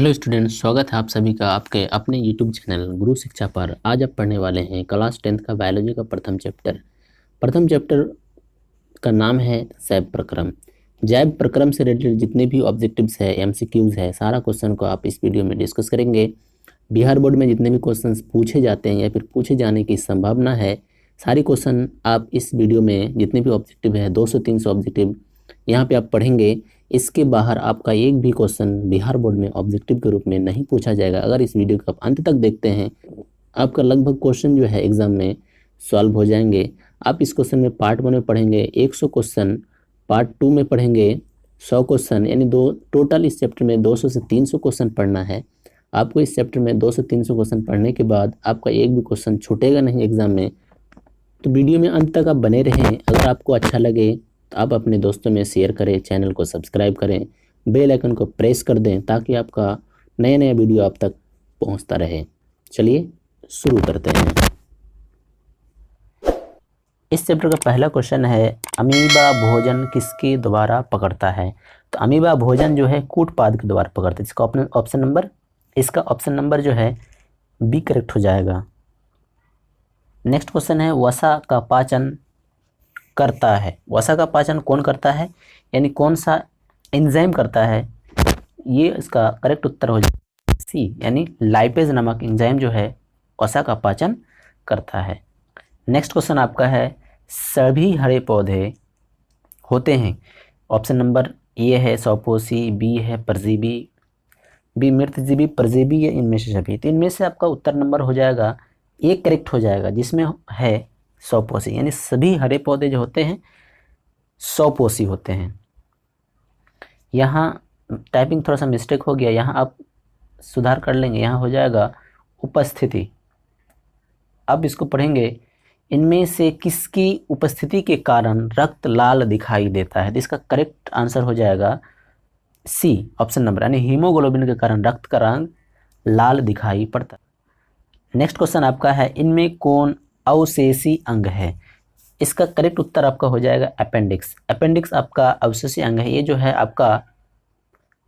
Hello students, स्वागत है आप सभी का आपके अपने यूट्यूब चैनल गुरु शिक्षा पर। आज आप पढ़ने वाले हैं क्लास 10th का बायोलॉजी का प्रथम चैप्टर। प्रथम चैप्टर का नाम है जैव प्रक्रम। जैव प्रक्रम से रिलेटेड जितने भी ऑब्जेक्टिव्स है, एमसीक्यूज है, सारा क्वेश्चन को आप इस वीडियो में डिस्कस करेंगे। बिहार बोर्ड में जितने भी क्वेश्चन पूछे जाते हैं या फिर पूछे जाने की संभावना है, सारी क्वेश्चन आप इस वीडियो में जितने भी ऑब्जेक्टिव है 200-300 ऑब्जेक्टिव यहाँ पे आप पढ़ेंगे। इसके बाहर आपका एक भी क्वेश्चन बिहार बोर्ड में ऑब्जेक्टिव के रूप में नहीं पूछा जाएगा। अगर इस वीडियो को आप अंत तक देखते हैं, आपका लगभग क्वेश्चन जो है एग्जाम में सॉल्व हो जाएंगे। आप इस क्वेश्चन में पार्ट 1 में पढ़ेंगे 100 क्वेश्चन, पार्ट 2 में पढ़ेंगे 100 क्वेश्चन, यानी टोटल इस चैप्टर में 200 से 300 क्वेश्चन पढ़ना है। आपको इस चैप्टर में 200 से 300 क्वेश्चन पढ़ने के बाद आपका एक भी क्वेश्चन छूटेगा नहीं एग्जाम में। तो वीडियो में अंत तक आप बने रहें। अगर आपको अच्छा लगे तो आप अपने दोस्तों में शेयर करें, चैनल को सब्सक्राइब करें, बेल आइकन को प्रेस कर दें ताकि आपका नया नया वीडियो आप तक पहुंचता रहे। चलिए शुरू करते हैं। इस चैप्टर का पहला क्वेश्चन है, अमीबा भोजन किसके द्वारा पकड़ता है? तो अमीबा भोजन जो है कूटपाद के द्वारा पकड़ता है। इसका ऑप्शन नंबर जो है बी करेक्ट हो जाएगा। नेक्स्ट क्वेश्चन है, वसा का पाचन करता है। वसा का पाचन कौन करता है, यानी कौन सा एंजाइम करता है? ये इसका करेक्ट उत्तर हो जाएगा सी, यानी लाइपेज नामक एंजाइम जो है वसा का पाचन करता है। नेक्स्ट क्वेश्चन आपका है, सभी हरे पौधे होते हैं। ऑप्शन नंबर ए है सौपोषी, बी है परजीवी, बी मृतजीवी, परजीवी या इनमें से सभी। तो इनमें से आपका उत्तर नंबर हो जाएगा एक करेक्ट हो जाएगा, जिसमें है सौपोषी, यानी सभी हरे पौधे जो होते हैं सौपोषी होते हैं। यहाँ टाइपिंग थोड़ा सा मिस्टेक हो गया, यहाँ आप सुधार कर लेंगे। यहाँ हो जाएगा उपस्थिति। अब इसको पढ़ेंगे, इनमें से किसकी उपस्थिति के कारण रक्त लाल दिखाई देता है? तो इसका करेक्ट आंसर हो जाएगा सी, ऑप्शन नंबर, यानी हीमोग्लोबिन के कारण रक्त का रंग लाल दिखाई पड़ता है। नेक्स्ट क्वेश्चन आपका है, इनमें कौन अवशेषी अंग है? इसका करेक्ट उत्तर आपका हो जाएगा अपेंडिक्स। अपेंडिक्स आपका अवशेषी अंग है। ये जो है आपका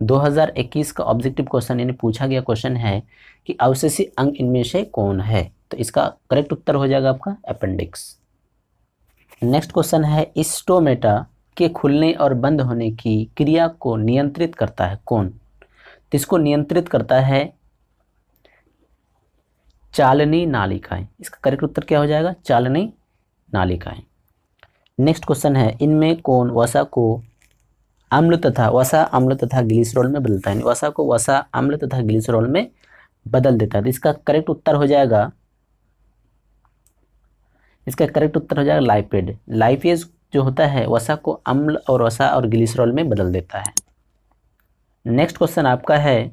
2021 का ऑब्जेक्टिव क्वेश्चन, यानी पूछा गया क्वेश्चन है कि अवशेषी अंग इनमें से कौन है। तो इसका करेक्ट उत्तर हो जाएगा आपका अपेंडिक्स। नेक्स्ट क्वेश्चन है, स्टोमेटा के खुलने और बंद होने की क्रिया को नियंत्रित करता है कौन? तो इसको नियंत्रित करता है चालनी नालिकाएं। इसका करेक्ट उत्तर क्या हो जाएगा? चालनी नालिकाएं। नेक्स्ट क्वेश्चन है, इनमें कौन वसा को वसा अम्ल तथा ग्लिसरॉल में बदलता है? वसा को वसा अम्ल तथा ग्लिसरॉल में बदल देता है। तो इसका करेक्ट उत्तर हो जाएगा लाइपेड। लाइपेज जो होता है वसा को अम्ल और वसा और ग्लिसरॉल में बदल देता है। नेक्स्ट क्वेश्चन आपका है,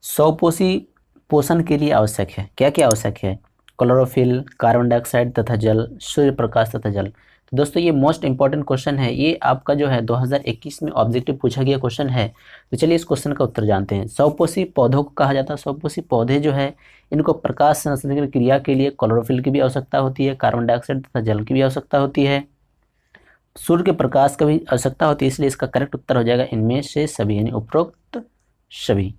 सौपोषी पोषण के लिए आवश्यक है। क्या क्या आवश्यक है? क्लोरोफिल, कार्बन डाइऑक्साइड तथा जल, सूर्य प्रकाश तथा जल। तो दोस्तों ये मोस्ट इंपॉर्टेंट क्वेश्चन है। ये आपका जो है 2021 में ऑब्जेक्टिव पूछा गया क्वेश्चन है। तो चलिए इस क्वेश्चन का उत्तर जानते हैं। सौपोषी पौधों को कहा जाता है। सौपोषी पौधे जो है इनको प्रकाश संश्लेषण की क्रिया के लिए क्लोरोफिल की भी आवश्यकता होती है, कार्बन डाइऑक्साइड तथा जल की भी आवश्यकता होती है, सूर्य के प्रकाश की भी आवश्यकता होती है। इसलिए इसका करेक्ट उत्तर हो जाएगा इनमें से सभी, यानी उपरोक्त सभी।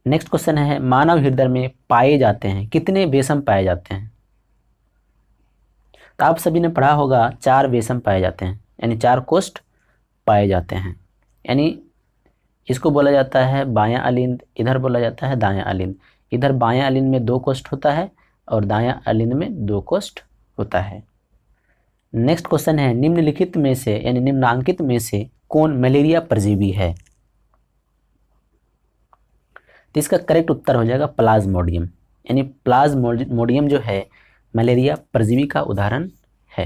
नेक्स्ट क्वेश्चन है, मानव हृदय में पाए जाते हैं कितने वेशम पाए जाते हैं? तो आप सभी ने पढ़ा होगा 4 वेशम पाए जाते हैं, यानी 4 कोष्ठ पाए जाते हैं। यानी इसको बोला जाता है बायां अलिंद, इधर बोला जाता है दायां अलिंद। इधर बायां अलिंद में 2 कोष्ठ होता है और दायां अलिंद में 2 कोष्ठ होता है। नेक्स्ट क्वेश्चन है, निम्नलिखित में से यानी निम्नांकित में से कौन मलेरिया परजीवी है? तो इसका करेक्ट उत्तर हो जाएगा प्लाज्मोडियम, यानी प्लाज्मोडियम जो है मलेरिया परजीवी का उदाहरण है।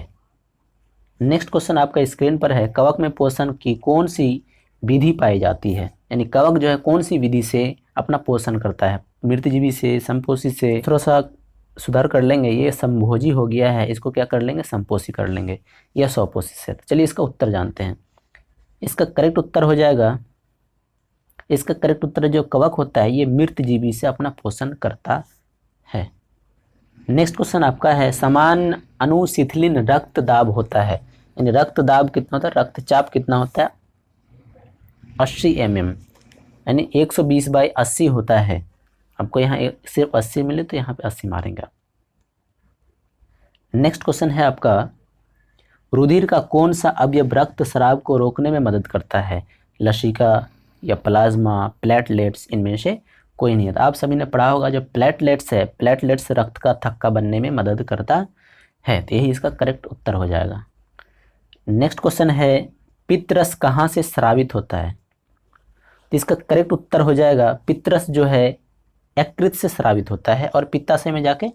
नेक्स्ट क्वेश्चन आपका स्क्रीन पर है, कवक में पोषण की कौन सी विधि पाई जाती है? यानी कवक जो है कौन सी विधि से अपना पोषण करता है? मृतजीवी से, संपोषी से? थोड़ा सा सुधार कर लेंगे, ये संभोजी हो गया है, इसको क्या कर लेंगे? संपोषी कर लेंगे, या सौपोषी से। चलिए इसका उत्तर जानते हैं। इसका करेक्ट उत्तर हो जाएगा, इसका करेक्ट उत्तर जो कवक होता है ये मृतजीवी से अपना पोषण करता है। नेक्स्ट क्वेश्चन आपका है, समान अनुशीतलिन रक्तदाब होता है, यानी रक्तदाब कितना होता है, रक्तचाप कितना होता है? 80 mm। यानी 120/80 होता है। आपको यहाँ सिर्फ 80 मिले तो यहाँ पे 80 मारेंगे आप। नेक्स्ट क्वेश्चन है आपका, रुधिर का कौन सा अवयव रक्त स्राव को रोकने में मदद करता है? लसिका या प्लाज्मा, प्लेटलेट्स, इनमें से कोई नहीं है। आप सभी ने पढ़ा होगा जो प्लेटलेट्स है, प्लेटलेट्स रक्त का थक्का बनने में मदद करता है, तो यही इसका करेक्ट उत्तर हो जाएगा। नेक्स्ट क्वेश्चन है, पित्तरस कहाँ से स्रावित होता है? तो इसका करेक्ट उत्तर हो जाएगा, पित्तरस जो है यकृत से स्रावित होता है और पित्ताशय में जाके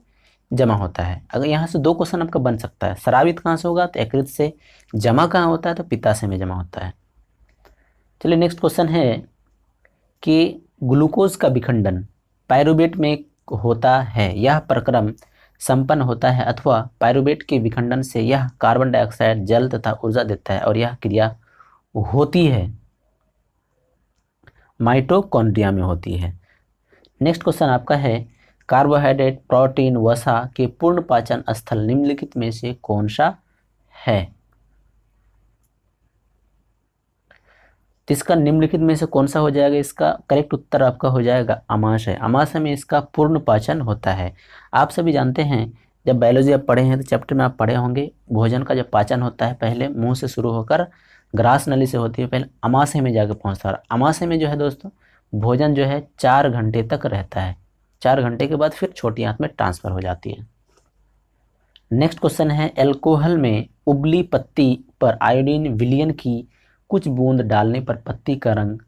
जमा होता है। अगर यहाँ से दो क्वेश्चन आपका बन सकता है, स्रावित कहाँ से होगा तो यकृत से, जमा कहाँ होता है तो पित्ताशय में जमा होता है। चलिए नेक्स्ट क्वेश्चन है कि ग्लूकोज का विखंडन पायरुवेट में होता है, यह प्रक्रम संपन्न होता है अथवा पायरुवेट के विखंडन से यह कार्बन डाइऑक्साइड, जल तथा ऊर्जा देता है और यह क्रिया होती है माइटोकॉन्ड्रिया में होती है। नेक्स्ट क्वेश्चन आपका है, कार्बोहाइड्रेट, प्रोटीन, वसा के पूर्ण पाचन स्थल निम्नलिखित में से कौन सा है? तो इसका निम्नलिखित में से कौन सा हो जाएगा? इसका करेक्ट उत्तर आपका हो जाएगा आमाशय। आमाशय में इसका पूर्ण पाचन होता है। आप सभी जानते हैं, जब बायोलॉजी आप पढ़े हैं तो चैप्टर में आप पढ़े होंगे, भोजन का जब पाचन होता है पहले मुंह से शुरू होकर ग्रास नली से होती है, पहले आमाशय में जाकर पहुंचता है। आमाशय में जो है दोस्तों भोजन जो है 4 घंटे तक रहता है, 4 घंटे के बाद फिर छोटी आंत में ट्रांसफर हो जाती है। नेक्स्ट क्वेश्चन है, अल्कोहल में उबली पत्ती पर आयोडीन विलयन की कुछ बूंद डालने पर पत्ती का रंग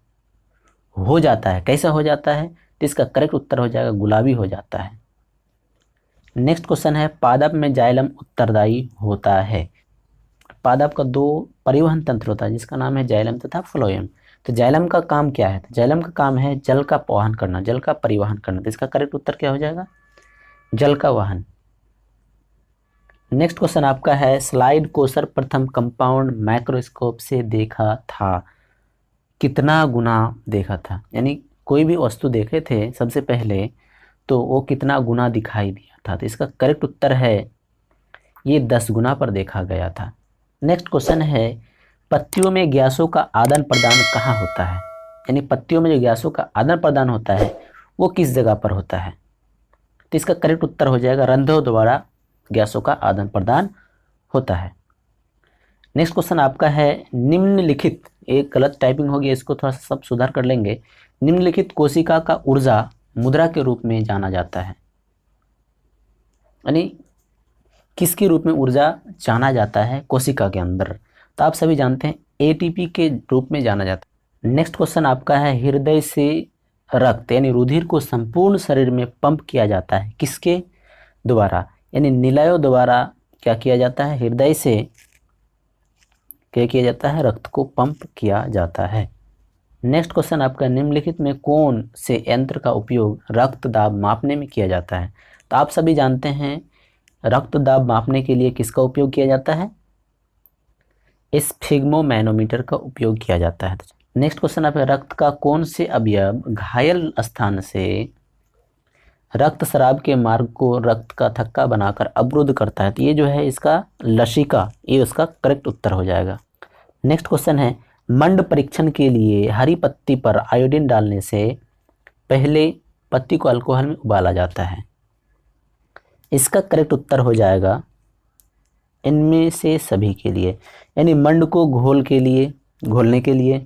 हो जाता है, कैसा हो जाता है? तो इसका करेक्ट उत्तर हो जाएगा गुलाबी हो जाता है। नेक्स्ट क्वेश्चन है, पादप में जाइलम उत्तरदायी होता है। पादप का 2 परिवहन तंत्र होता है जिसका नाम है जाइलम तथा फ्लोएम। तो जाइलम का काम क्या है? तो जाइलम का काम है जल का वहन करना, जल का परिवहन करना। तो इसका करेक्ट उत्तर क्या हो जाएगा? जल का वहन। नेक्स्ट क्वेश्चन आपका है, स्लाइड को सर्वप्रथम कंपाउंड माइक्रोस्कोप से देखा था, कितना गुना देखा था? यानी कोई भी वस्तु देखे थे सबसे पहले तो वो कितना गुना दिखाई दिया था? तो इसका करेक्ट उत्तर है ये 10 गुना पर देखा गया था। नेक्स्ट क्वेश्चन है, पत्तियों में गैसों का आदान प्रदान कहाँ होता है? यानी पत्तियों में जो गैसों का आदान प्रदान होता है वो किस जगह पर होता है? तो इसका करेक्ट उत्तर हो जाएगा रंध्रों द्वारा गैसों का आदान प्रदान होता है। नेक्स्ट क्वेश्चन आपका है, निम्नलिखित, एक गलत टाइपिंग होगी, इसको थोड़ा सा सब सुधार कर लेंगे। निम्नलिखित कोशिका का ऊर्जा मुद्रा के रूप में जाना जाता है, यानी किसके रूप में ऊर्जा जाना जाता है कोशिका के अंदर? तो आप सभी जानते हैं एटीपी के रूप में जाना जाता है। नेक्स्ट क्वेश्चन आपका है, हृदय से रक्त यानी रुधिर को संपूर्ण शरीर में पंप किया जाता है, किसके द्वारा? यानी निलयों द्वारा क्या किया जाता है? हृदय से क्या किया जाता है? रक्त को पंप किया जाता है। नेक्स्ट क्वेश्चन आपका, निम्नलिखित में कौन से यंत्र का उपयोग रक्त दाब मापने में किया जाता है? तो आप सभी जानते हैं रक्त दाब मापने के लिए किसका उपयोग किया जाता है? स्फिग्मोमैनोमीटर का उपयोग किया जाता है। नेक्स्ट क्वेश्चन आपका, रक्त का कौन से अवयव घायल स्थान से रक्त स्राव के मार्ग को रक्त का थक्का बनाकर अवरुद्ध करता है? तो ये जो है इसका लसिका, ये उसका करेक्ट उत्तर हो जाएगा। नेक्स्ट क्वेश्चन है, मंड परीक्षण के लिए हरी पत्ती पर आयोडीन डालने से पहले पत्ती को अल्कोहल में उबाला जाता है, इसका करेक्ट उत्तर हो जाएगा इनमें से सभी के लिए। यानी मंड को घोलने के लिए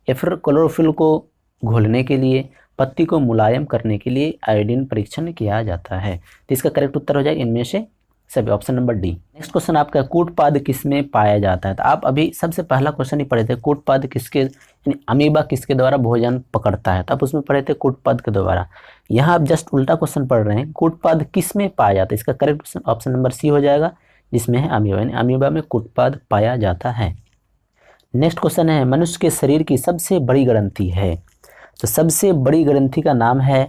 या फिर क्लोरोफिल को घोलने के लिए, पत्ती को मुलायम करने के लिए आयोडीन परीक्षण किया जाता है। तो इसका करेक्ट उत्तर हो जाएगा इनमें से सभी, option number D. Next question आपका, कूटपाद किसमें पाया जाता है? तो आप अभी सबसे पहला क्वेश्चन ही पढ़े थे, कूटपाद किसके, यानी अमीबा किसके द्वारा भोजन पकड़ता है? तो आप उसमें पढ़े थे कूटपाद के द्वारा। यहाँ आप जस्ट उल्टा क्वेश्चन पढ़ रहे हैं, कूटपाद किसमें पाया जाता है? इसका करेक्ट ऑप्शन नंबर सी हो जाएगा, जिसमें है अमीबा, यानी अमीबा में कूटपाद पाया जाता है। नेक्स्ट क्वेश्चन है, मनुष्य के शरीर की सबसे बड़ी ग्रंथि है? तो सबसे बड़ी ग्रंथि का नाम है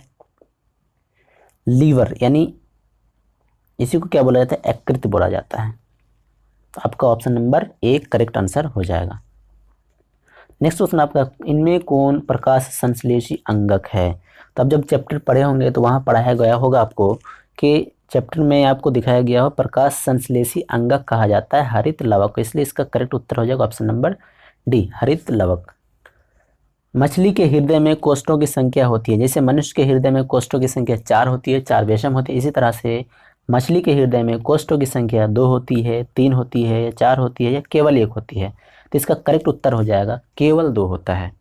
लीवर, यानी इसी को क्या बोला जाता है? यकृत बोला जाता है। तो आपका option number A correct answer हो जाएगा। नेक्स्ट क्वेश्चन आपका, इनमें कौन प्रकाश संश्लेषी अंगक है? तो अब जब चैप्टर पढ़े होंगे तो वहाँ पढ़ाया गया होगा आपको कि चैप्टर में आपको दिखाया गया हो प्रकाश संश्लेषी अंगक कहा जाता है हरित लवक को, इसलिए इसका करेक्ट उत्तर हो जाएगा ऑप्शन नंबर डी, हरित लवक। मछली के हृदय में कोष्ठों की संख्या होती है, जैसे मनुष्य के हृदय में कोष्ठों की संख्या 4 होती है, 4 वैषम होती है, इसी तरह से मछली के हृदय में कोष्ठों की संख्या 2 होती है, 3 होती है, या 4 होती है, या केवल 1 होती है। तो इसका करेक्ट उत्तर हो जाएगा केवल 2 होता है।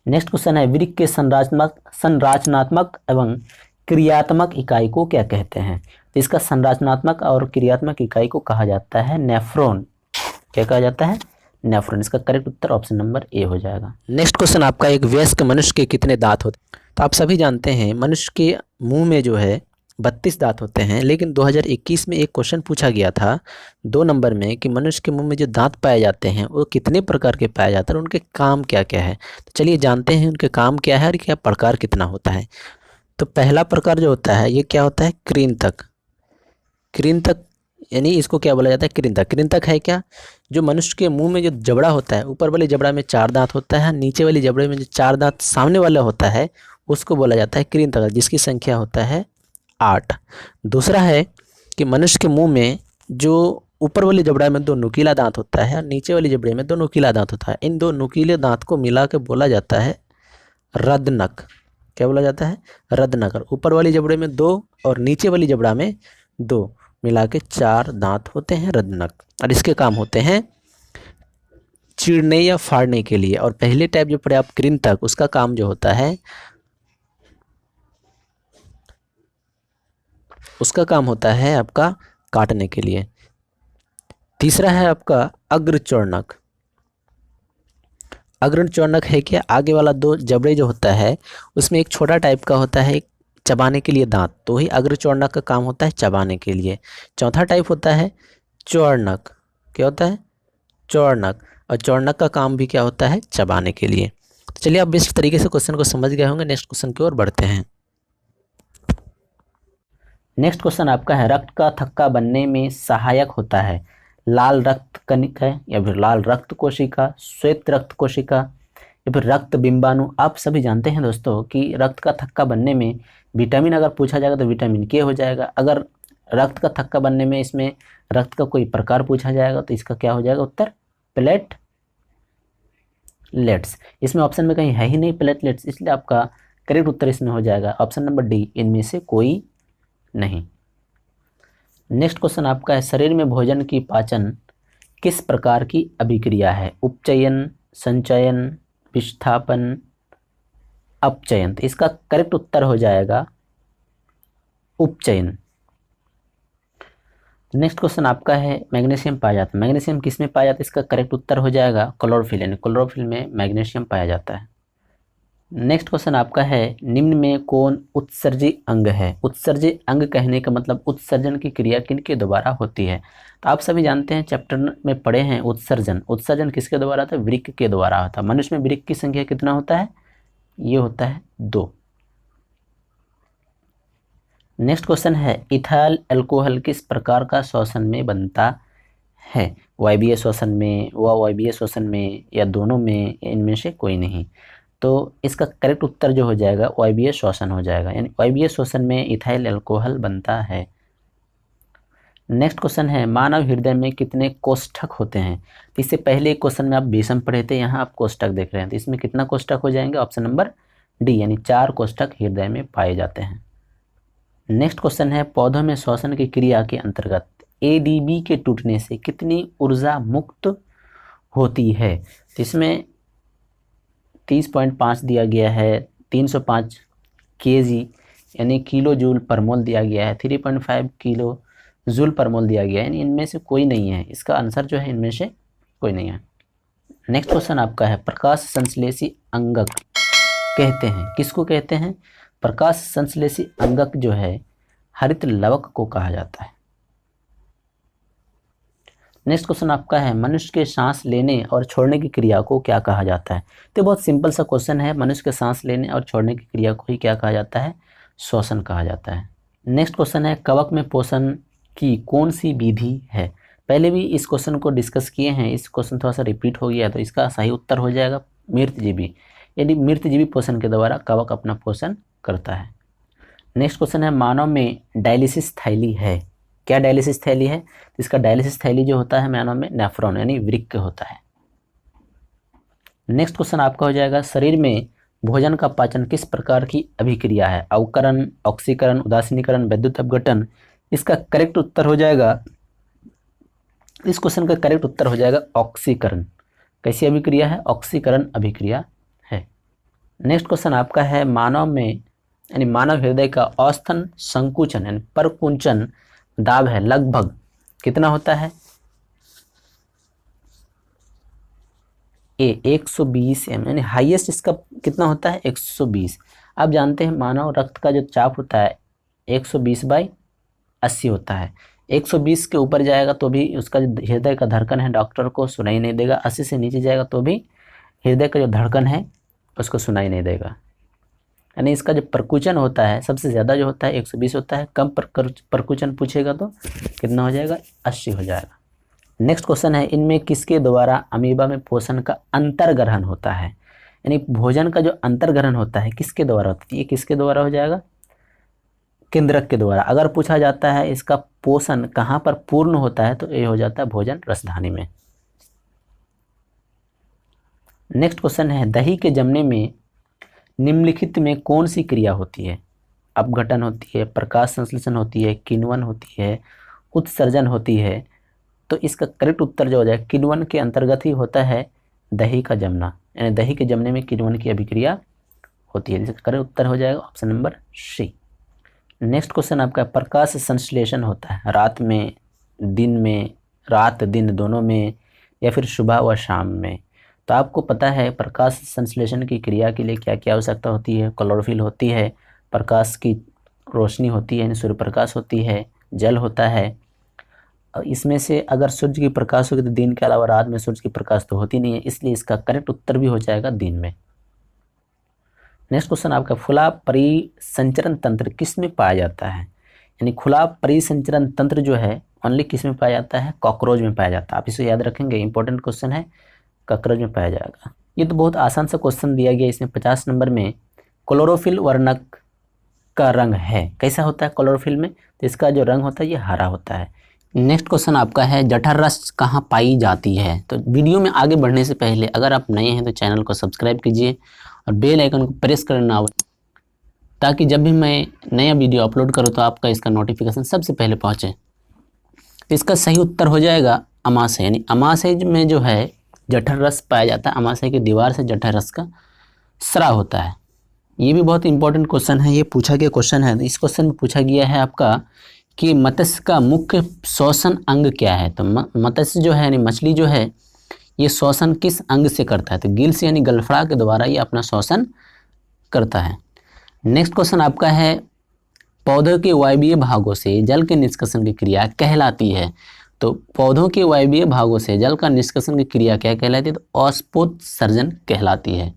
नेक्स्ट क्वेश्चन है, वृक्क के संरचनात्मक एवं क्रियात्मक इकाई को क्या कहते हैं? तो इसका संरचनात्मक और क्रियात्मक इकाई को कहा जाता है नेफ्रॉन। क्या कहा जाता है? नेफ्रॉन। इसका correct Uttar option number A हो जाएगा। नेक्स्ट क्वेश्चन आपका, एक वयस्क मनुष्य के कितने दांत होते हैं? तो आप सभी जानते हैं मनुष्य के मुंह में जो है 32 दांत होते हैं, लेकिन 2021 में एक क्वेश्चन पूछा गया था 2 नंबर में कि मनुष्य के मुंह में जो दांत पाए जाते हैं वो कितने प्रकार के पाए जाते हैं और उनके काम क्या क्या है। तो चलिए जानते हैं उनके काम क्या है और क्या प्रकार कितना होता है। तो पहला प्रकार जो होता है ये क्या होता है? कृंतक। कृंतक यानी इसको क्या बोला जाता है? कृंतक। कृंतक है क्या? जो मनुष्य के मुंह में जो जबड़ा होता है, ऊपर वाले जबड़ा में 4 दांत होता है, नीचे वाले जबड़े में जो 4 दांत सामने वाला होता है उसको बोला जाता है कृंतक, जिसकी संख्या होता है 8। दूसरा है कि मनुष्य के मुंह में जो ऊपर वाले जबड़ा में 2 नुकीला दांत होता है और नीचे वाले जबड़े में 2 नुकीला दांत होता है, इन 2 नुकीले दांत को मिला के बोला जाता है रदनक। क्या बोला जाता है? रदनक। और ऊपर वाली जबड़े में 2 और नीचे वाली जबड़ा में 2 मिला के 4 दांत होते हैं रदनक, और इसके काम होते हैं चीरने या फाड़ने के लिए। और पहले टाइप जो पड़े आप कृंतक, उसका काम जो होता है उसका काम होता है आपका काटने के लिए। तीसरा है आपका अग्रचौर्णक। अग्रचौर्णक है क्या? आगे वाला 2 जबड़े जो होता है उसमें एक छोटा टाइप का होता है चबाने के लिए दांत, तो ही अग्रचौर्णक का काम होता है चबाने के लिए। चौथा टाइप होता है चौर्णक। क्या होता है? चौर्णक। और चौर्णक का काम भी क्या होता है? चबाने के लिए। तो चलिए आप बेस्ट तरीके से क्वेश्चन को समझ गए होंगे। नेक्स्ट क्वेश्चन की ओर बढ़ते हैं। नेक्स्ट क्वेश्चन आपका है, रक्त का थक्का बनने में सहायक होता है लाल रक्त कणिका या फिर लाल रक्त कोशिका, श्वेत रक्त कोशिका या फिर रक्त बिंबाणु। आप सभी जानते हैं दोस्तों कि रक्त का थक्का बनने में विटामिन अगर पूछा जाएगा तो विटामिन के हो जाएगा। अगर रक्त का थक्का बनने में इसमें रक्त का कोई प्रकार पूछा जाएगा तो इसका क्या हो जाएगा उत्तर? प्लेटलेट्स। इसमें ऑप्शन में कहीं है ही नहीं प्लेटलेट्स, इसलिए आपका करेक्ट उत्तर इसमें हो जाएगा ऑप्शन नंबर डी, इनमें से कोई नहीं। नेक्स्ट क्वेश्चन आपका है, शरीर में भोजन की पाचन किस प्रकार की अभिक्रिया है? उपचयन, संचयन, विस्थापन, अपचयन। तो इसका करेक्ट उत्तर हो जाएगा उपचयन। नेक्स्ट क्वेश्चन आपका है, मैग्नीशियम पाया जाता है। मैग्नीशियम किस में पाया जाता है? इसका करेक्ट उत्तर हो जाएगा क्लोरोफिल, यानी क्लोरोफिल में मैग्नीशियम पाया जाता है। नेक्स्ट क्वेश्चन आपका है, निम्न में कौन उत्सर्जी अंग है? उत्सर्जी अंग कहने का मतलब उत्सर्जन की क्रिया किनके द्वारा होती है? तो आप सभी जानते हैं चैप्टर में पढ़े हैं उत्सर्जन। उत्सर्जन किसके द्वारा होता है? वृक्क के द्वारा होता है। मनुष्य में वृक्क की संख्या कितना होता है? ये होता है 2। नेक्स्ट क्वेश्चन है, इथाइल अल्कोहल किस प्रकार का श्वसन में बनता है? वायवीय श्वसन में, वायवीय श्वसन में, या दोनों में, इनमें से कोई नहीं। तो इसका करेक्ट उत्तर जो हो जाएगा वायवीय श्वसन हो जाएगा, यानी वायवीय श्वसन में इथाइल अल्कोहल बनता है। नेक्स्ट क्वेश्चन है, मानव हृदय में कितने कोष्ठक होते हैं? तो इससे पहले एक क्वेश्चन में आप विषम पढ़े थे, यहाँ आप कोष्ठक देख रहे हैं, तो इसमें कितना कोष्ठक हो जाएंगे? ऑप्शन नंबर डी, यानी 4 कोष्ठक हृदय में पाए जाते हैं। नेक्स्ट क्वेश्चन है, पौधों में श्वसन की क्रिया के अंतर्गत एडीबी के टूटने से कितनी ऊर्जा मुक्त होती है? तो इसमें 30.5 दिया गया है, 305 kg यानी किलो जूल पर मोल दिया गया है, 3.5 किलो जूल पर मोल दिया गया है, यानी इनमें से कोई नहीं है। इसका आंसर जो है इनमें से कोई नहीं है। नेक्स्ट क्वेश्चन आपका है, प्रकाश संश्लेषी अंगक कहते हैं, किसको कहते हैं? प्रकाश संश्लेषी अंगक जो है हरित लवक को कहा जाता है। नेक्स्ट क्वेश्चन आपका है, मनुष्य के सांस लेने और छोड़ने की क्रिया को क्या कहा जाता है? तो बहुत सिंपल सा क्वेश्चन है, मनुष्य के सांस लेने और छोड़ने की क्रिया को ही क्या कहा जाता है? श्वसन कहा जाता है। नेक्स्ट क्वेश्चन है, कवक में पोषण की कौन सी विधि है? पहले भी इस क्वेश्चन को डिस्कस किए हैं, इस क्वेश्चन थोड़ा सा रिपीट हो गया, तो इसका सही उत्तर हो जाएगा मृतजीवी, यानी मृतजीवी पोषण के द्वारा कवक अपना पोषण करता है। नेक्स्ट क्वेश्चन है, मानव में डायलिसिस थैली है क्या डायलिसिस थैली है? तो इसका डायलिसिस थैली जो होता है मानव में नेफ्रॉन यानी वृक्क होता है। नेक्स्ट क्वेश्चन आपका हो जाएगा, शरीर में भोजन का पाचन किस प्रकार की अभिक्रिया है? अवकरण, ऑक्सीकरण, उदासीनीकरण, वैद्युत अपघटन। इसका करेक्ट उत्तर हो जाएगा, इस क्वेश्चन का करेक्ट उत्तर हो जाएगा ऑक्सीकरण। कैसी अभिक्रिया है? ऑक्सीकरण अभिक्रिया है। नेक्स्ट क्वेश्चन आपका है, मानव में यानी मानव हृदय का औसतन संकुचन यानी परकुंचन दाब है लगभग कितना होता है? 120 एम यानी हाईएस्ट इसका कितना होता है? 120। आप जानते हैं मानव रक्त का जो चाप होता है 120/80 होता है। 120 के ऊपर जाएगा तो भी उसका जो हृदय का धड़कन है डॉक्टर को सुनाई नहीं देगा। 80 से नीचे जाएगा तो भी हृदय का जो धड़कन है उसको सुनाई नहीं देगा। यानी इसका जो परकुचन होता है सबसे ज़्यादा जो होता है 120 होता है। कम परकुचन पूछेगा तो कितना हो जाएगा? 80 हो जाएगा। नेक्स्ट क्वेश्चन है, इनमें किसके द्वारा अमीबा में पोषण का अंतर्ग्रहण होता है? यानी भोजन का जो अंतर्ग्रहण होता है किसके द्वारा होता है? ये किसके द्वारा हो जाएगा? केंद्रक के द्वारा। अगर पूछा जाता है इसका पोषण कहाँ पर पूर्ण होता है तो ये हो जाता है भोजन रसधानी में। नेक्स्ट क्वेश्चन है, दही के जमने में निम्नलिखित में कौन सी क्रिया होती है? अपघटन होती है, प्रकाश संश्लेषण होती है, किण्वन होती है, उत्सर्जन होती है। तो इसका करेक्ट उत्तर जो हो जाए किण्वन के अंतर्गत ही होता है दही का जमना, यानी दही के जमने में किण्वन की अभिक्रिया होती है। इसका करेक्ट उत्तर हो जाएगा option number C. Next question आपका, प्रकाश संश्लेषण होता है रात में, दिन में, रात दिन दोनों में, या फिर सुबह व शाम में। तो आपको पता है प्रकाश संश्लेषण की क्रिया के लिए क्या क्या आवश्यकता होती है? क्लोरोफिल होती है, प्रकाश की रोशनी होती है यानी सूर्य प्रकाश होती है, जल होता है। इसमें से अगर सूर्य की प्रकाश होगी तो दिन के अलावा रात में सूर्य की प्रकाश तो होती नहीं है, इसलिए इसका करेक्ट उत्तर भी हो जाएगा दिन में। नेक्स्ट क्वेश्चन आपका, खुला परिसंचरण तंत्र किस में पाया जाता है? यानी खुला परिसंचरण तंत्र जो है ओनली किस में पाया जाता है? कॉकरोच में पाया जाता है। आप इसे याद रखेंगे, इंपॉर्टेंट क्वेश्चन है, कॉकरोच में पाया जाएगा। ये तो बहुत आसान सा क्वेश्चन दिया गया, इसमें 50 नंबर में क्लोरोफिल वर्णक का रंग है। कैसा होता है क्लोरोफिल में? तो इसका जो रंग होता है ये हरा होता है। नेक्स्ट क्वेश्चन आपका है, जठर रस कहाँ पाई जाती है? तो वीडियो में आगे बढ़ने से पहले अगर आप नए हैं तो चैनल को सब्सक्राइब कीजिए और बेल आइकन को प्रेस करना ताकि जब भी मैं नया वीडियो अपलोड करूँ तो आपका इसका नोटिफिकेशन सबसे पहले पहुँचे। इसका सही उत्तर हो जाएगा अमाशय, यानी अमाशय में जो है जठर रस पाया जाता है। अमाशय की दीवार से जठर रस का स्राव होता है। ये भी बहुत इंपॉर्टेंट क्वेश्चन है, ये पूछा गया क्वेश्चन है। इस क्वेश्चन में पूछा गया है आपका कि मत्स्य का मुख्य श्वसन अंग क्या है? तो मत्स्य जो है यानी मछली जो है ये श्वसन किस अंग से करता है? तो गिल्स यानी गलफड़ा के द्वारा ये अपना श्वसन करता है। नेक्स्ट क्वेश्चन आपका है, पौधों के वायवीय भागों से जल के निष्कासन की क्रिया कहलाती है? तो पौधों के वायवीय भागों से जल का निष्कासन की क्रिया क्या कहलाती है? तो औस्पोत्सर्जन कहलाती है।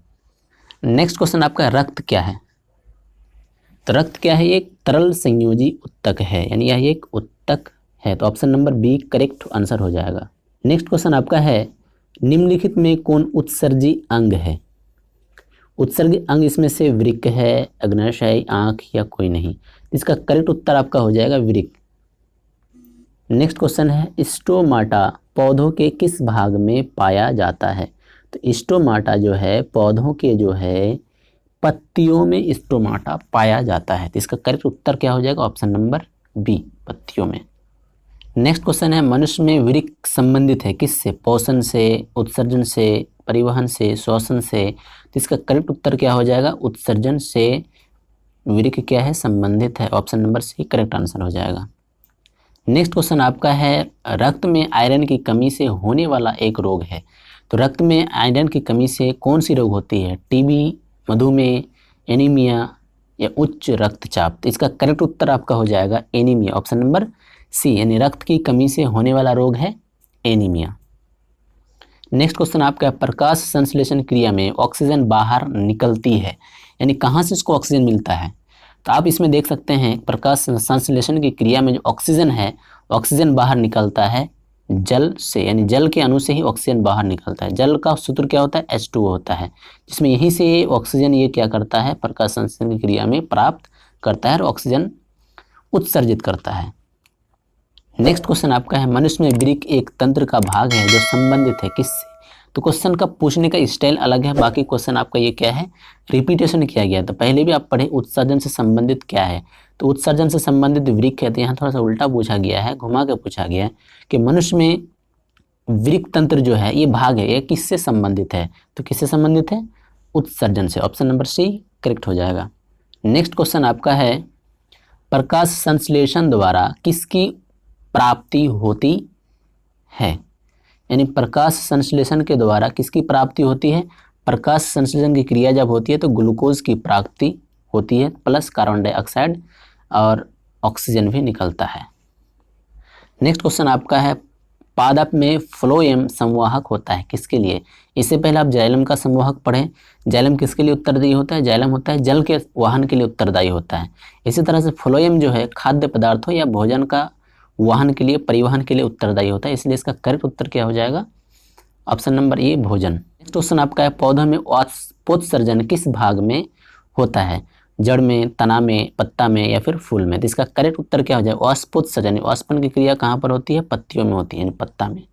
नेक्स्ट क्वेश्चन आपका, रक्त क्या है? तो रक्त क्या है? एक तरल संयोजी उत्तक है, यानी यह एक उत्तक है। तो option number B correct answer हो जाएगा। नेक्स्ट क्वेश्चन आपका है, निम्नलिखित में कौन उत्सर्जी अंग है? उत्सर्गी अंग इसमें से वृक्क है, अग्न्याशय, आँख या कोई नहीं। इसका करेक्ट उत्तर आपका हो जाएगा वृक्क। नेक्स्ट क्वेश्चन है, स्टोमाटा पौधों के किस भाग में पाया जाता है? तो स्टोमाटा जो है पौधों के जो है पत्तियों में स्टोमाटा पाया जाता है। तो इसका करेक्ट उत्तर क्या हो जाएगा? ऑप्शन नंबर बी पत्तियों में। नेक्स्ट क्वेश्चन है, मनुष्य में वृक्क संबंधित है किससे? पोषण से, उत्सर्जन से, परिवहन से, श्वसन से। तो इसका करेक्ट उत्तर क्या हो जाएगा? उत्सर्जन से वृक्क क्या है? संबंधित है। Option number C correct answer हो जाएगा। नेक्स्ट क्वेश्चन आपका है, रक्त में आयरन की कमी से होने वाला एक रोग है। तो रक्त में आयरन की कमी से कौन सी रोग होती है? टीबी, मधुमेह, एनीमिया या उच्च रक्तचाप। तो इसका करेक्ट उत्तर आपका हो जाएगा एनीमिया। ऑप्शन नंबर सी, यानी रक्त की कमी से होने वाला रोग है एनीमिया। नेक्स्ट क्वेश्चन आपका, प्रकाश संश्लेषण क्रिया में ऑक्सीजन बाहर निकलती है, यानी कहाँ से इसको ऑक्सीजन मिलता है? तो आप इसमें देख सकते हैं प्रकाश संश्लेषण की क्रिया में जो ऑक्सीजन है, ऑक्सीजन बाहर निकलता है जल से, यानी जल के अणु से ही ऑक्सीजन बाहर निकलता है। जल का सूत्र क्या होता है? H2O होता है, जिसमें यहीं से ऑक्सीजन ये क्या करता है? प्रकाश संश्लेषण की क्रिया में प्राप्त करता है और ऑक्सीजन उत्सर्जित करता है। नेक्स्ट क्वेश्चन आपका है, मनुष्य में वृक्क एक तंत्र का भाग है जो संबंधित है किससे? तो क्वेश्चन का पूछने का स्टाइल अलग है, बाकी क्वेश्चन आपका ये क्या है, रिपीटेशन किया गया। तो पहले भी आप पढ़े उत्सर्जन से संबंधित क्या है, तो उत्सर्जन से संबंधित वृक्क है। तो यहाँ थोड़ा सा उल्टा पूछा गया है, घुमा के पूछा गया है कि मनुष्य में वृक्क तंत्र जो है ये भाग है, ये किससे संबंधित है? तो किससे संबंधित है? उत्सर्जन से। ऑप्शन नंबर सी करेक्ट हो जाएगा। नेक्स्ट क्वेश्चन आपका है, प्रकाश संश्लेषण द्वारा किसकी प्राप्ति होती है? यानी प्रकाश संश्लेषण के द्वारा किसकी प्राप्ति होती है? प्रकाश संश्लेषण की क्रिया जब होती है तो ग्लूकोज की प्राप्ति होती है, प्लस कार्बन डाइऑक्साइड और ऑक्सीजन भी निकलता है। नेक्स्ट क्वेश्चन आपका है, पादप में फ्लोएम संवाहक होता है किसके लिए? इससे पहले आप जाइलम का संवाहक पढ़ें। जाइलम किसके लिए उत्तरदायी होता है? जाइलम होता है जल के वाहन के लिए उत्तरदायी होता है। इसी तरह से फ्लोएम जो है खाद्य पदार्थों या भोजन का वाहन के लिए, परिवहन के लिए उत्तरदायी होता है, इसलिए इसका करेक्ट उत्तर क्या हो जाएगा? ऑप्शन नंबर ए भोजन। नेक्स्ट क्वेश्चन आपका है, पौधों में वाष्पोत्सर्जन किस भाग में होता है? जड़ में, तना में, पत्ता में या फिर फूल में? तो इसका करेक्ट उत्तर क्या हो जाएगा? वाष्पोत्सर्जन। वाष्पन की क्रिया कहाँ पर होती है? पत्तियों में होती है, यानी पत्ता में।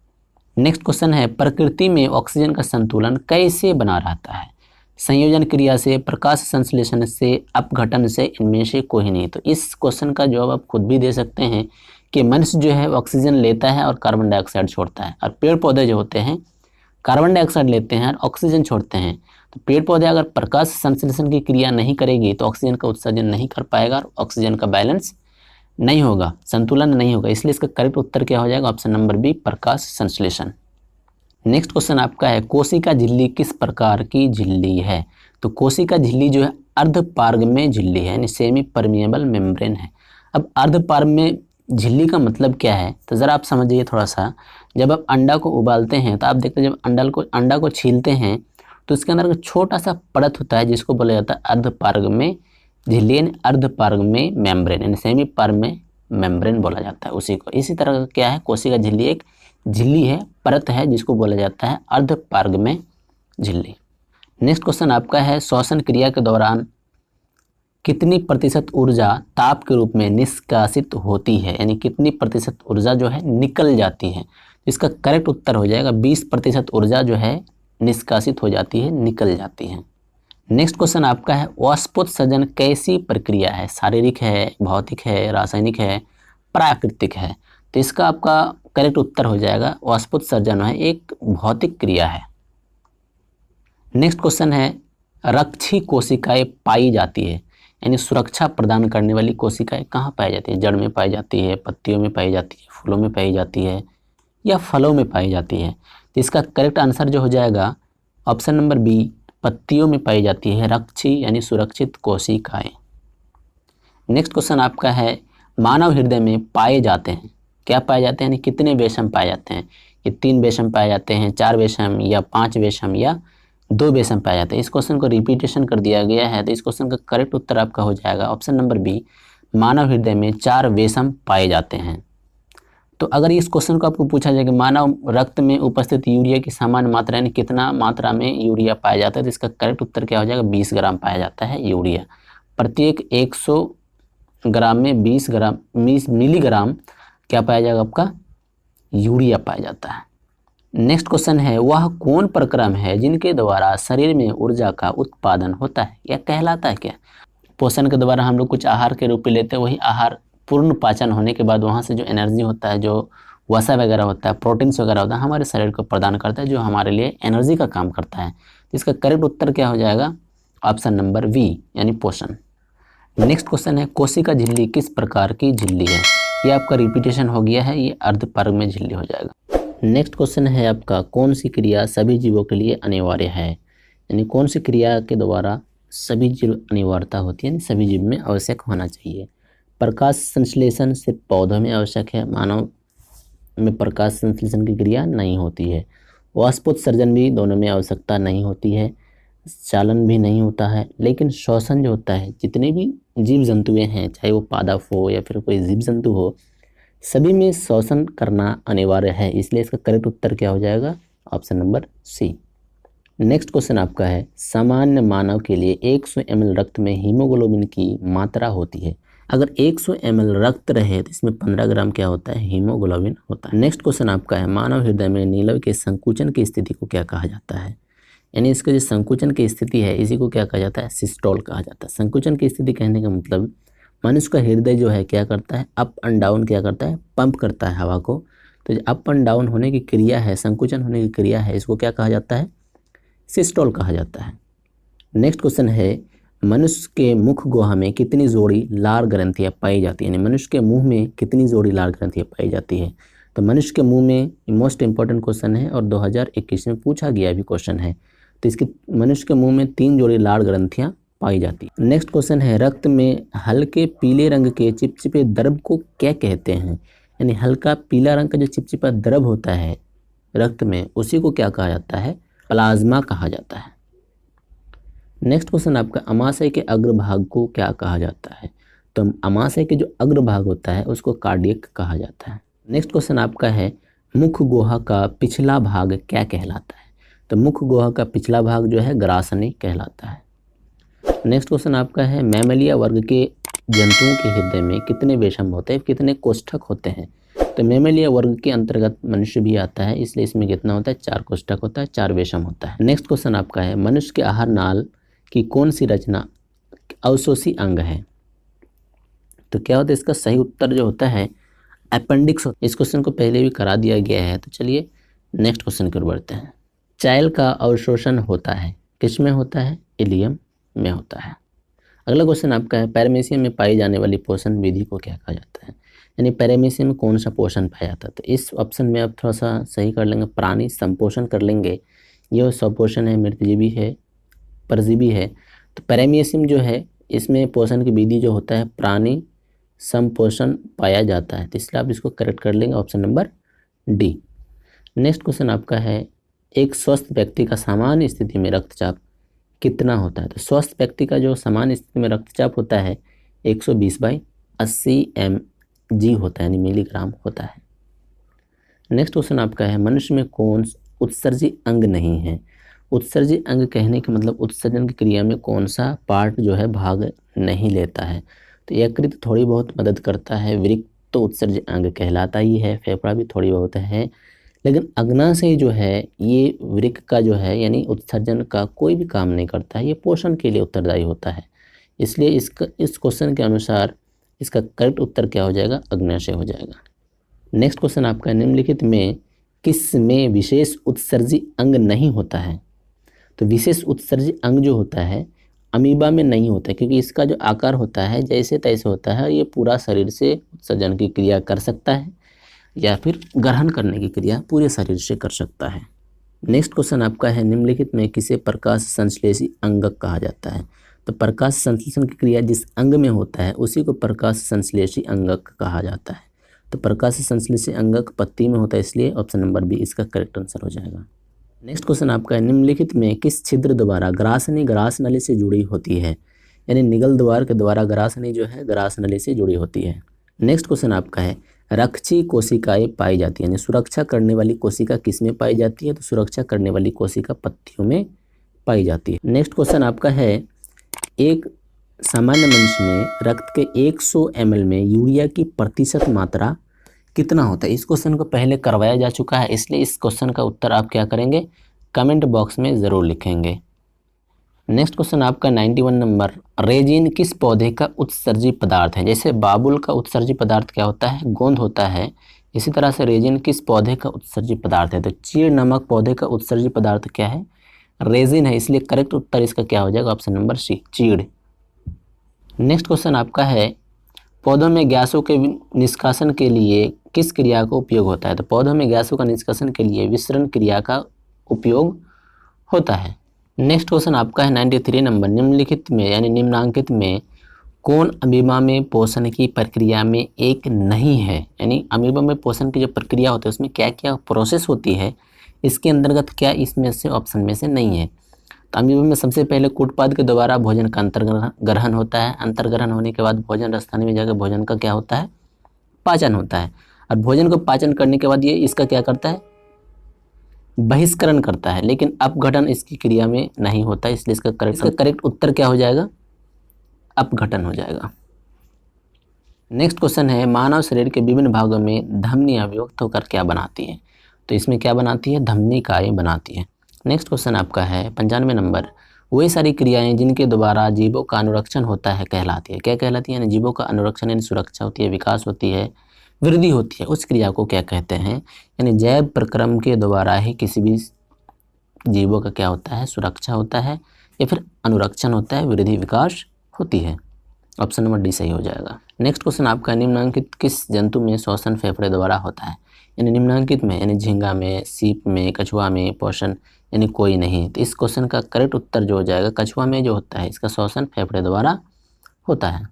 नेक्स्ट क्वेश्चन है, प्रकृति में ऑक्सीजन का संतुलन कैसे बना रहता है? संयोजन क्रिया से, प्रकाश संश्लेषण से, अपघटन से, इनमें से कोई नहीं। तो इस क्वेश्चन का जवाब आप खुद भी दे सकते हैं कि मनुष्य जो है ऑक्सीजन लेता है और कार्बन डाइऑक्साइड छोड़ता है, और पेड़ पौधे जो होते हैं कार्बन डाइऑक्साइड लेते हैं और ऑक्सीजन छोड़ते हैं। तो पेड़ पौधे अगर प्रकाश संश्लेषण की क्रिया नहीं करेगी तो ऑक्सीजन का उत्सर्जन नहीं कर पाएगा और ऑक्सीजन का बैलेंस नहीं होगा, संतुलन नहीं होगा, इसलिए इसका करेक्ट उत्तर क्या हो जाएगा? ऑप्शन नंबर बी प्रकाश संश्लेषण। नेक्स्ट क्वेश्चन आपका है, कोशिका झिल्ली किस प्रकार की झिल्ली है? तो कोशिका झिल्ली जो है अर्धपारगम्य झिल्ली है, यानी सेमी परमिएबल मेम्ब्रेन है। अब अर्धपारगम्य झिल्ली का मतलब क्या है? तो ज़रा आप समझिए थोड़ा सा। जब आप अंडा को उबालते हैं तो आप देखते हैं जब अंडा को छीलते हैं तो उसके अंदर एक छोटा सा परत होता है जिसको बोला जाता है अर्धपारगम्य झिल्ली, यानी अर्धपारगम्य मेम्ब्रेन, यानी सेमी परमे मेम्ब्रेन बोला जाता है उसी को। इसी तरह का क्या है, कोशिका झिल्ली एक झिल्ली है, परत है जिसको बोला जाता है अर्धपारगम्य झिल्ली। नेक्स्ट क्वेश्चन आपका है, श्वसन क्रिया के दौरान कितनी प्रतिशत ऊर्जा ताप के रूप में निष्कासित होती है? यानी कितनी प्रतिशत ऊर्जा जो है निकल जाती है? इसका करेक्ट उत्तर हो जाएगा 20% ऊर्जा जो है निष्कासित हो जाती है, निकल जाती है। नेक्स्ट क्वेश्चन आपका है, वाष्पोत्सर्जन कैसी प्रक्रिया है? शारीरिक है, भौतिक है, रासायनिक है, प्राकृतिक है? तो इसका आपका करेक्ट उत्तर हो जाएगा वाष्पोत्सर्जन है एक भौतिक क्रिया है। नेक्स्ट क्वेश्चन है, रक्षी कोशिकाएं पाई जाती है, यानी सुरक्षा प्रदान करने वाली कोशिकाएं कहाँ पाई जाती है? जड़ में पाई जाती है, पत्तियों में पाई जाती है, फूलों में पाई जाती है या फलों में पाई जाती है? तो इसका करेक्ट आंसर जो हो जाएगा ऑप्शन नंबर बी पत्तियों में पाई जाती है रक्षी यानी सुरक्षित कोशिकाएं। नेक्स्ट क्वेश्चन आपका है, मानव हृदय में पाए जाते हैं, क्या पाए जाते हैं, यानी कितने वेशम पाए जाते हैं? ये 3 वेशम पाए जाते हैं, 4 वेशम या 5 वेशम या 2 वेशम पाए जाते हैं? इस क्वेश्चन को रिपीटेशन कर दिया गया है, तो इस क्वेश्चन का करेक्ट उत्तर आपका हो जाएगा ऑप्शन नंबर बी मानव हृदय में 4 वेशम पाए जाते हैं। तो अगर इस क्वेश्चन को आपको पूछा जाए कि मानव रक्त में उपस्थित यूरिया की सामान्य मात्रा यानी कितना मात्रा में यूरिया पाया जाता है, तो इसका करेक्ट उत्तर क्या हो जाएगा? 20 ग्राम पाया जाता है यूरिया। प्रत्येक 100 ग्राम में 20 मिलीग्राम क्या पाया जाएगा? आपका यूरिया पाया जाता है। नेक्स्ट क्वेश्चन है, वह कौन प्रक्रम है जिनके द्वारा शरीर में ऊर्जा का उत्पादन होता है या कहलाता है क्या? पोषण के द्वारा हम लोग कुछ आहार के रूप में लेते हैं, वही आहार पूर्ण पाचन होने के बाद वहाँ से जो एनर्जी होता है, जो वसा वगैरह होता है, प्रोटीन्स वगैरह होता है, हमारे शरीर को प्रदान करता है, जो हमारे लिए एनर्जी का काम करता है। इसका करेक्ट उत्तर क्या हो जाएगा? ऑप्शन नंबर वी यानी पोषण। नेक्स्ट क्वेश्चन है, कोशिका झिल्ली किस प्रकार की झिल्ली है? ये आपका रिपीटेशन हो गया है, ये अर्धपर्ग झिल्ली हो जाएगा। नेक्स्ट क्वेश्चन है आपका, कौन सी क्रिया सभी जीवों के लिए अनिवार्य है? यानी कौन सी क्रिया के द्वारा सभी जीव अनिवार्यता होती है, यानी सभी जीव में आवश्यक होना चाहिए? प्रकाश संश्लेषण सिर्फ पौधों में आवश्यक है, मानव में प्रकाश संश्लेषण की क्रिया नहीं होती है। वाष्पोत्सर्जन भी दोनों में आवश्यकता नहीं होती है, चालन भी नहीं होता है। लेकिन श्वसन जो होता है, जितने भी जीव जंतुएं हैं, चाहे वो पादप हो या फिर कोई जीव जंतु हो, सभी में श्वसन करना अनिवार्य है, इसलिए इसका करेक्ट उत्तर क्या हो जाएगा? Option number C. Next question आपका है, सामान्य मानव के लिए 100 ml रक्त में हीमोग्लोबिन की मात्रा होती है। अगर 100 ml रक्त रहे तो इसमें 15 ग्राम क्या होता है, हीमोग्लोबिन होता है। नेक्स्ट क्वेश्चन आपका है, मानव हृदय में नीलव के संकुचन की स्थिति को क्या कहा जाता है। यानी इसका जो संकुचन की स्थिति है इसी को क्या कहा जाता है, सिस्टोल कहा जाता है। संकुचन की स्थिति कहने का मतलब मनुष्य का हृदय जो है क्या करता है, अप एंड डाउन क्या करता है, पंप करता है हवा को। तो जो अप एंड डाउन होने की क्रिया है, संकुचन होने की क्रिया है, इसको क्या कहा जाता है, सिस्टोल कहा जाता है। नेक्स्ट क्वेश्चन है, मनुष्य के मुख गुहा में कितनी जोड़ी लार ग्रंथियां पाई जाती है। यानी मनुष्य के मुंह में कितनी जोड़ी लार ग्रंथियां पाई जाती है। तो मनुष्य के मुंह में मोस्ट इंपॉर्टेंट क्वेश्चन है और 2021 में पूछा गया भी क्वेश्चन है। तो इसके मनुष्य के मुंह में 3 जोड़ी लार ग्रंथियां पाई जाती है। नेक्स्ट क्वेश्चन है, रक्त में हल्के पीले रंग के चिपचिपे द्रव को क्या कहते हैं। यानी हल्का पीला रंग का जो चिपचिपा द्रव होता है रक्त में, उसी को क्या कहा जाता है, प्लाज्मा कहा जाता है। नेक्स्ट क्वेश्चन आपका, अमाशय के अग्रभाग को क्या कहा जाता है। तो अमाशय के जो अग्रभाग होता है उसको कार्डियक कहा जाता है। नेक्स्ट क्वेश्चन आपका है, मुख गुहा का पिछला भाग क्या कहलाता है। तो मुख गुहा का पिछला भाग जो है ग्रासनी कहलाता है। नेक्स्ट क्वेश्चन आपका है, मैमलिया वर्ग के जंतुओं के हृदय में कितने वेशम होते हैं, कितने कोष्ठक होते हैं। तो मैमलिया वर्ग के अंतर्गत मनुष्य भी आता है, इसलिए इसमें कितना होता है, 4 कोष्ठक होता है, 4 वेशम होता है। नेक्स्ट क्वेश्चन आपका है, मनुष्य के आहार नाल की कौन सी रचना अवशोषी अंग है। तो क्या होता है, इसका सही उत्तर जो होता है अपेंडिक्स। इस क्वेश्चन को पहले भी करा दिया गया है। तो चलिए नेक्स्ट क्वेश्चन की ओर बढ़ते हैं। चायल का अवशोषण होता है किस में होता है, इलियम में होता है। अगला क्वेश्चन आपका है, पैरामीशियम में पाई जाने वाली पोषण विधि को क्या कहा जाता है। यानी पैरामीशियम में कौन सा पोषण पाया जाता है। तो इस ऑप्शन में आप थोड़ा सा सही कर लेंगे, प्राणी संपोषण कर लेंगे। ये स्वपोषण है, मृतजीवी है, परजीवी है। तो पैरामीशियम जो है इसमें पोषण की विधि जो होता है प्राणी संपोषण पाया जाता है। तो इसलिए आप इसको करेक्ट कर लेंगे, option number D. Next question आपका है, एक स्वस्थ व्यक्ति का सामान्य स्थिति में रक्तचाप कितना होता है। तो स्वस्थ व्यक्ति का जो सामान्य स्थिति में रक्तचाप होता है 120/80 mg होता है, यानी मिलीग्राम होता है। नेक्स्ट क्वेश्चन आपका है, मनुष्य में कौन उत्सर्जी अंग नहीं है। उत्सर्जी अंग कहने का मतलब उत्सर्जन की क्रिया में कौन सा पार्ट जो है भाग नहीं लेता है। तो यकृत थोड़ी बहुत मदद करता है, वृक्क तो उत्सर्जी अंग कहलाता ही है, फेफड़ा भी थोड़ी बहुत है, लेकिन अग्नाशय जो है ये वृक्क का जो है यानी उत्सर्जन का कोई भी काम नहीं करता है, ये पोषण के लिए उत्तरदायी होता है। इसलिए इस क्वेश्चन के अनुसार इसका करेक्ट उत्तर क्या हो जाएगा, अग्नाशय हो जाएगा। नेक्स्ट क्वेश्चन आपका, निम्नलिखित में किस में विशेष उत्सर्जी अंग नहीं होता है। तो विशेष उत्सर्जी अंग जो होता है अमीबा में नहीं होता है, क्योंकि इसका जो आकार होता है जैसे तैसे होता है, ये पूरा शरीर से उत्सर्जन की क्रिया कर सकता है या फिर ग्रहण करने की क्रिया पूरे शरीर से कर सकता है। नेक्स्ट क्वेश्चन आपका है, निम्नलिखित में किसे प्रकाश संश्लेषी अंगक कहा जाता है। तो प्रकाश संश्लेषण की क्रिया जिस अंग में होता है उसी को प्रकाश संश्लेषी अंगक कहा जाता है। तो प्रकाश संश्लेषी अंगक पत्ती में होता है, इसलिए ऑप्शन नंबर बी इसका करेक्ट आंसर हो जाएगा। नेक्स्ट क्वेश्चन आपका है, निम्नलिखित में किस छिद्र द्वारा ग्रासनी ग्रास नली से जुड़ी होती है। यानी निगल द्वार के द्वारा ग्रासनी जो है ग्रास नली से जुड़ी होती है। नेक्स्ट क्वेश्चन आपका है, रक्षी कोशिकाएं पाई जाती है, यानी सुरक्षा करने वाली कोशिका किस में पाई जाती है। तो सुरक्षा करने वाली कोशिका पत्तियों में पाई जाती है। नेक्स्ट क्वेश्चन आपका है, एक सामान्य मनुष्य में रक्त के 100 ml में यूरिया की प्रतिशत मात्रा कितना होता है। इस क्वेश्चन को पहले करवाया जा चुका है, इसलिए इस क्वेश्चन का उत्तर आप क्या करेंगे, कमेंट बॉक्स में ज़रूर लिखेंगे। नेक्स्ट क्वेश्चन आपका 91 नंबर, रेजिन किस पौधे का उत्सर्जी पदार्थ है। जैसे बाबुल का उत्सर्जी पदार्थ क्या होता है, गोंद होता है, इसी तरह से रेजिन किस पौधे का उत्सर्जी पदार्थ है। तो चीड़ नामक पौधे का उत्सर्जी पदार्थ क्या है, रेजिन है, इसलिए करेक्ट उत्तर इसका क्या हो जाएगा, ऑप्शन नंबर सी, चीड़। नेक्स्ट क्वेश्चन आपका है, पौधों में गैसों के निष्कासन के लिए किस क्रिया का उपयोग होता है। तो पौधों में गैसों का निष्कासन के लिए विसरण क्रिया का उपयोग होता है। नेक्स्ट क्वेश्चन आपका है 93 नंबर, निम्नलिखित में यानी निम्नांकित में कौन अमीबा में पोषण की प्रक्रिया में एक नहीं है। यानी अमीबा में पोषण की जो प्रक्रिया होती है उसमें क्या क्या प्रोसेस होती है, इसके अंतर्गत क्या इसमें से ऑप्शन में से नहीं है। तो अमीबा में सबसे पहले कूटपाद के द्वारा भोजन का अंतर्ग्रहण होता है, अंतर्ग्रहण होने के बाद भोजन रसथानी में जाकर भोजन का क्या होता है, पाचन होता है, और भोजन को पाचन करने के बाद ये इसका क्या करता है, बहिष्करण करता है, लेकिन अपघटन इसकी क्रिया में नहीं होता, इसलिए इसका करेक्ट उत्तर क्या हो जाएगा, अपघटन हो जाएगा। नेक्स्ट क्वेश्चन है, मानव शरीर के विभिन्न भागों में धमनियां विभक्त होकर क्या बनाती है? तो इसमें क्या बनाती है? धमनिकाएं बनाती है। नेक्स्ट क्वेश्चन आपका है 95 नंबर, वही सारी क्रियाएं जिनके द्वारा जीवों का अनुरक्षण होता है कहलाती है। क्या कहलाती है? यानी जीवों का अनुरक्षण यानी सुरक्षा होती है, विकास होती है, वृद्धि होती है, उस क्रिया को क्या कहते हैं? यानी जैव प्रक्रम के द्वारा ही किसी भी जीवों का क्या होता है? सुरक्षा होता है या फिर अनुरक्षण होता है, वृद्धि विकास होती है। ऑप्शन नंबर डी सही हो जाएगा। नेक्स्ट क्वेश्चन आपका, निम्नलिखित किस जंतु में श्वसन फेफड़े द्वारा होता है? यानी निम्नलिखित में यानी झींगा में, सीप में, कछुआ में पोषण यानी कोई नहीं। तो इस क्वेश्चन का करेक्ट उत्तर जो हो जाएगा, कछुआ में जो होता है इसका श्वसन फेफड़े द्वारा होता है।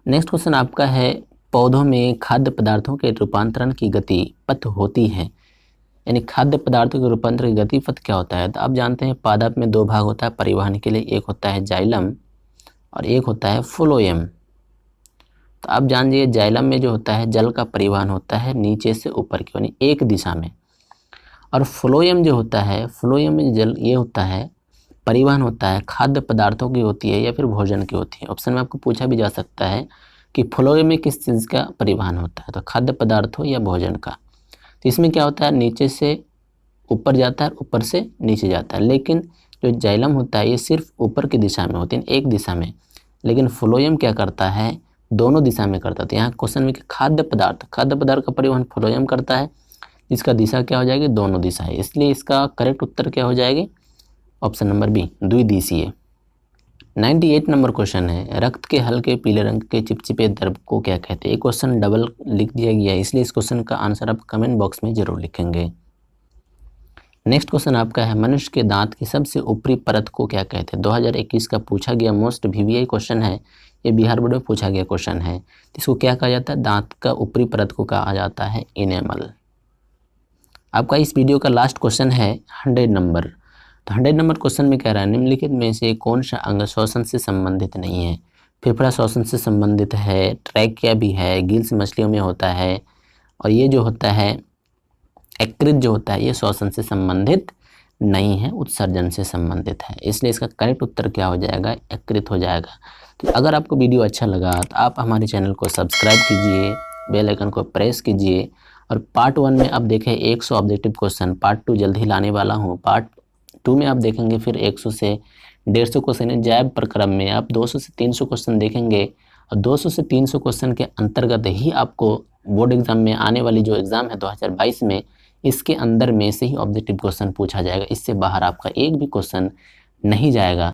नेक्स्ट क्वेश्चन आपका है, पौधों में खाद्य पदार्थों के रूपांतरण की गति पथ होती है। यानी खाद्य पदार्थों के रूपांतरण की गति पथ क्या होता है? तो आप जानते हैं पादप में 2 भाग होता है परिवहन के लिए, एक होता है जाइलम और एक होता है फ्लोएम। तो आप जानिए जाइलम में जो होता है जल का परिवहन होता है नीचे से ऊपर की यानी एक दिशा में, और फ्लोएम जो होता है, फ्लोएम में जल ये होता है परिवहन होता है खाद्य पदार्थों की होती है या फिर भोजन की होती है। ऑप्शन में आपको पूछा भी जा सकता है कि फ्लोएम में किस चीज़ का परिवहन होता है, तो खाद्य पदार्थों या भोजन का। तो इसमें क्या होता है, नीचे से ऊपर जाता है, ऊपर से नीचे जाता है, लेकिन जो जाइलम होता है ये सिर्फ ऊपर की दिशा में होती है, एक दिशा में, लेकिन फ्लोएम क्या करता है? दोनों दिशा में करता है। तो यहाँ क्वेश्चन में कि खाद्य पदार्थ का परिवहन फ्लोएम करता है, जिसका दिशा क्या हो जाएगी? दोनों दिशा है, इसलिए इसका करेक्ट उत्तर क्या हो जाएगी? ऑप्शन नंबर बी, द्विदिशीय। 98 नंबर क्वेश्चन है, रक्त के हल्के पीले रंग के चिपचिपे द्रव को क्या कहते हैं? ये क्वेश्चन डबल लिख दिया गया है, इसलिए इस क्वेश्चन का आंसर आप कमेंट बॉक्स में जरूर लिखेंगे। नेक्स्ट क्वेश्चन आपका है, मनुष्य के दांत की सबसे ऊपरी परत को क्या कहते हैं? 2021 का पूछा गया मोस्ट VVI क्वेश्चन है, ये बिहार बोर्ड में पूछा गया क्वेश्चन है। इसको क्या कहा जाता है? दांत का ऊपरी परत को कहा जाता है इनेमल। आपका इस वीडियो का लास्ट क्वेश्चन है 100 नंबर। तो 100 नंबर क्वेश्चन में कह रहा है, निम्नलिखित में से कौन सा अंग श्वसन से संबंधित नहीं है? फेफड़ा श्वसन से संबंधित है, ट्रैकिया भी है, गिल्स मछलियों में होता है, और ये जो होता है यकृत जो होता है ये श्वसन से संबंधित नहीं है, उत्सर्जन से संबंधित है, इसलिए इसका करेक्ट उत्तर क्या हो जाएगा? यकृत हो जाएगा। तो अगर आपको वीडियो अच्छा लगा तो आप हमारे चैनल को सब्सक्राइब कीजिए, बेल आइकन को प्रेस कीजिए, और पार्ट 1 में आप देखें 100 ऑब्जेक्टिव क्वेश्चन, पार्ट 2 जल्द ही लाने वाला हूँ। पार्ट 2 में आप देखेंगे फिर 100 से 150 क्वेश्चन है। जैव प्रक्रम में आप 200 से 300 क्वेश्चन देखेंगे, और 200 से 300 क्वेश्चन के अंतर्गत ही आपको बोर्ड एग्जाम में आने वाली जो एग्ज़ाम है 2022 में, इसके अंदर में से ही ऑब्जेक्टिव क्वेश्चन पूछा जाएगा, इससे बाहर आपका एक भी क्वेश्चन नहीं जाएगा।